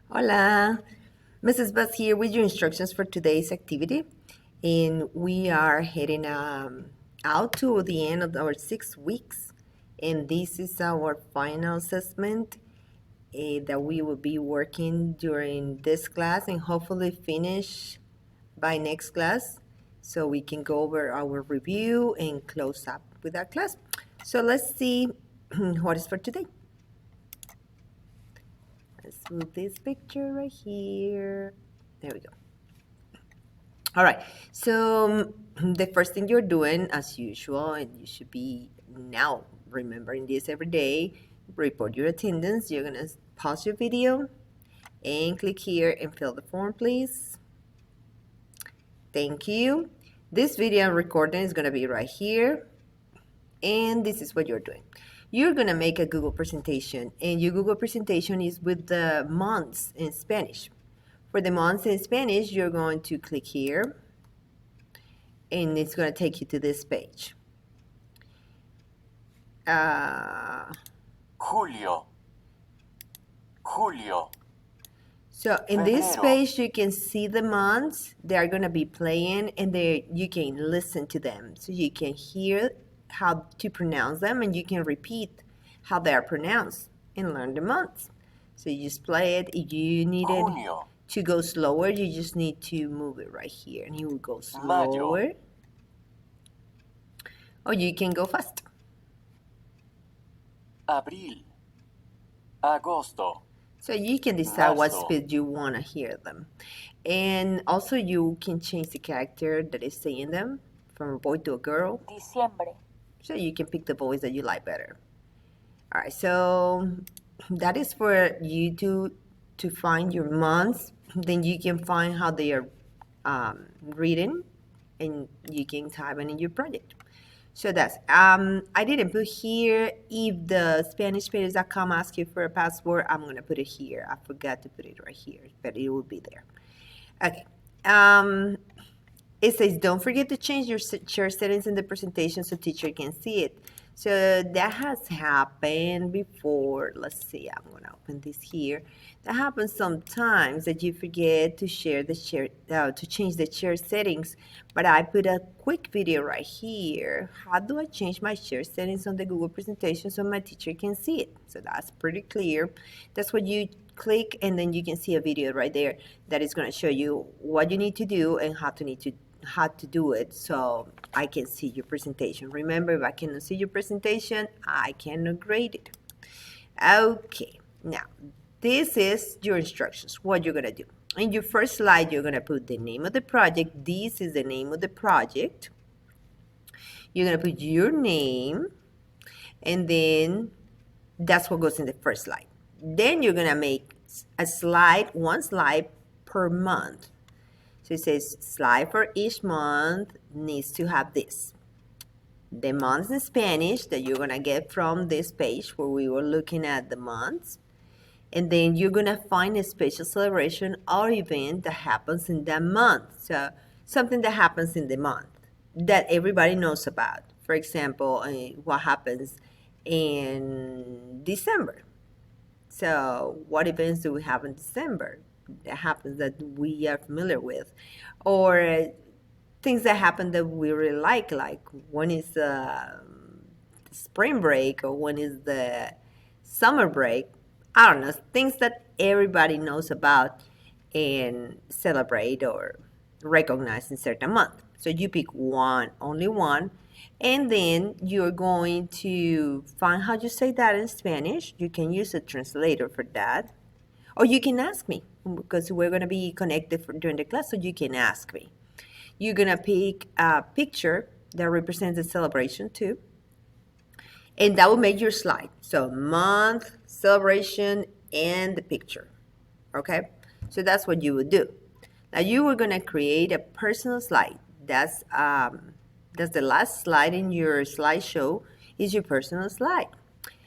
Hola, Mrs. Bus here with your instructions for today's activity. And we are heading out to the end of our 6 weeks. And this is our final assessment that we will be working during this class and hopefully finish by next class so we can go over our review and close up with that class. So let's see what is for today. Let's move this picture right here. There we go. All right. So the first thing you're doing, as usual, and you should be now remembering this every day, report your attendance. You're gonna pause your video and click here and fill the form, please. Thank you. This video recording is gonna be right here, and this is what you're doing. You're gonna make a Google presentation, and your Google presentation is with the months in Spanish. For the months in Spanish, you're going to click here, and it's going to take you to this page. Julio. So in this Febrero. page, you can see the months. They are going to be playing, and you can listen to them. So you can hear how to pronounce them, and you can repeat how they are pronounced and learn the months. So you just play it. If you need it Junio. to go slower, you just need to move it right here, and you will go slower. Mayo. Or you can go fast. Abril. Agosto. So you can decide what Marzo. speed you want to hear them. And also you can change the character that is saying them from a boy to a girl. Diciembre. So you can pick the voice that you like better. All right, so that is for you to find your months. Then you can find how they are reading, and you can type it in your project. So that's, I didn't put here, if the SpanishPages.com asks you for a password, I'm going to put it here. I forgot to put it right here, but it will be there. Okay. It says, don't forget to change your share settings in the presentation so teacher can see it. So that has happened before. Let's see, I'm going to open this here. That happens sometimes that you forget to to change the share settings. But I put a quick video right here. How do I change my share settings on the Google presentation so my teacher can see it? So that's pretty clear. That's what you click, and then you can see a video right there that is going to show you what you need to do and how to do it so I can see your presentation. Remember, if I cannot see your presentation, I cannot grade it. Okay, now this is your instructions, what you're gonna do. In your first slide, you're gonna put the name of the project. This is the name of the project. You're gonna put your name, and then that's what goes in the first slide. Then you're gonna make one slide per month. So it says slide for each month needs to have this. The months in Spanish that you're gonna get from this page where we were looking at the months. And then you're gonna find a special celebration or event that happens in that month. So something that happens in the month that everybody knows about. For example, what happens in December. So what events do we have in December that happens that we are familiar with? Or things that happen that we really like when is the spring break or when is the summer break. I don't know, things that everybody knows about and celebrate or recognize in certain month. So you pick one, only one, and then you're going to find how you say that in Spanish. You can use a translator for that. Or you can ask me, because we're going to be connected during the class, so you can ask me. You're going to pick a picture that represents the celebration too. And that will make your slide. So month, celebration, and the picture. Okay? So that's what you would do. Now you were going to create a personal slide. That's the last slide in your slideshow is your personal slide.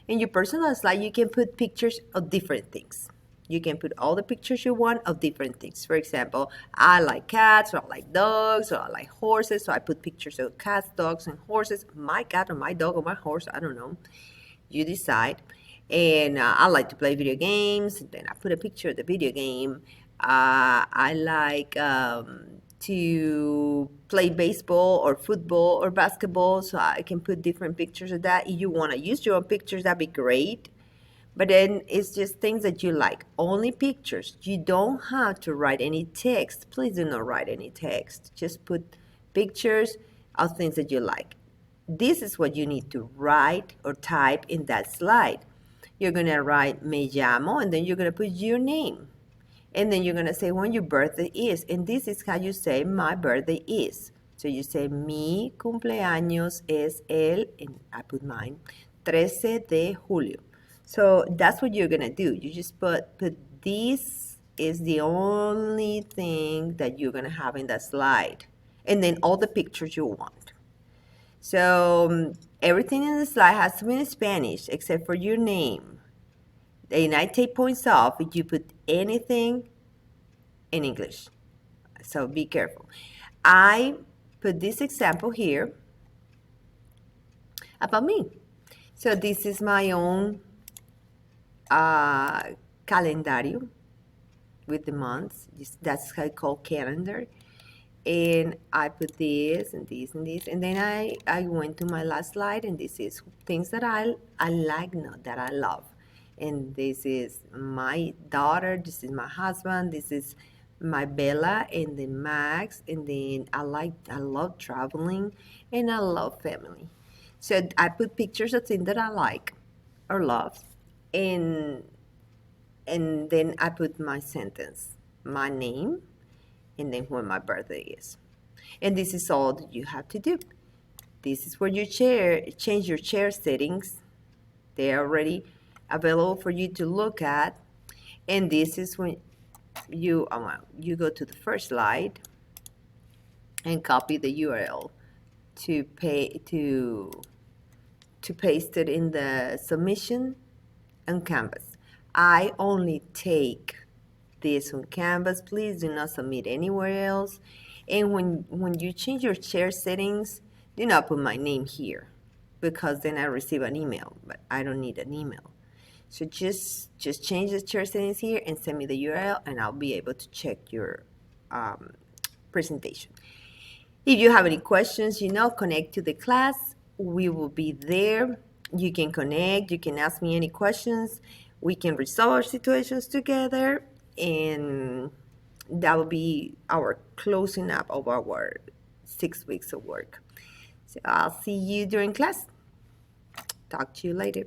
In your personal slide, you can put pictures of different things. You can put all the pictures you want of different things. For example, I like cats, or I like dogs, or I like horses. So I put pictures of cats, dogs, and horses. My cat or my dog or my horse, I don't know. You decide. And I like to play video games. Then I put a picture of the video game. I like to play baseball or football or basketball, so I can put different pictures of that. If you want to use your own pictures, that'd be great. But then it's just things that you like, only pictures. You don't have to write any text. Please do not write any text. Just put pictures of things that you like. This is what you need to write or type in that slide. You're going to write me llamo, and then you're going to put your name. And then you're going to say when your birthday is. And this is how you say my birthday is. So you say mi cumpleaños es el, and I put mine, 13 de julio. So that's what you're going to do. You just put this is the only thing that you're going to have in that slide. And then all the pictures you want. So everything in the slide has to be in Spanish except for your name. And I take points off if you put anything in English. So be careful. I put this example here about me. So this is my own calendario with the months. That's how I call calendar. And I put this and this and this, and then I went to my last slide, and this is things that I like, not that I love. And this is my daughter, this is my husband, this is my Bella, and then Max, and then I love traveling, and I love family. So I put pictures of things that I like or love, and then I put my sentence, my name, and then when my birthday is. And this is all that you have to do. This is where you change your chair settings. They're already available for you to look at. And this is when you go to the first slide and copy the URL to paste it in the submission on Canvas. I only take this on Canvas. Please do not submit anywhere else. And when you change your share settings, do not put my name here, because then I receive an email, but I don't need an email. So just change the share settings here and send me the URL, and I'll be able to check your presentation. If you have any questions, connect to the class. We will be there. You can connect. You can ask me any questions. We can resolve our situations together, and that will be our closing up of our 6 weeks of work. So I'll see you during class. Talk to you later.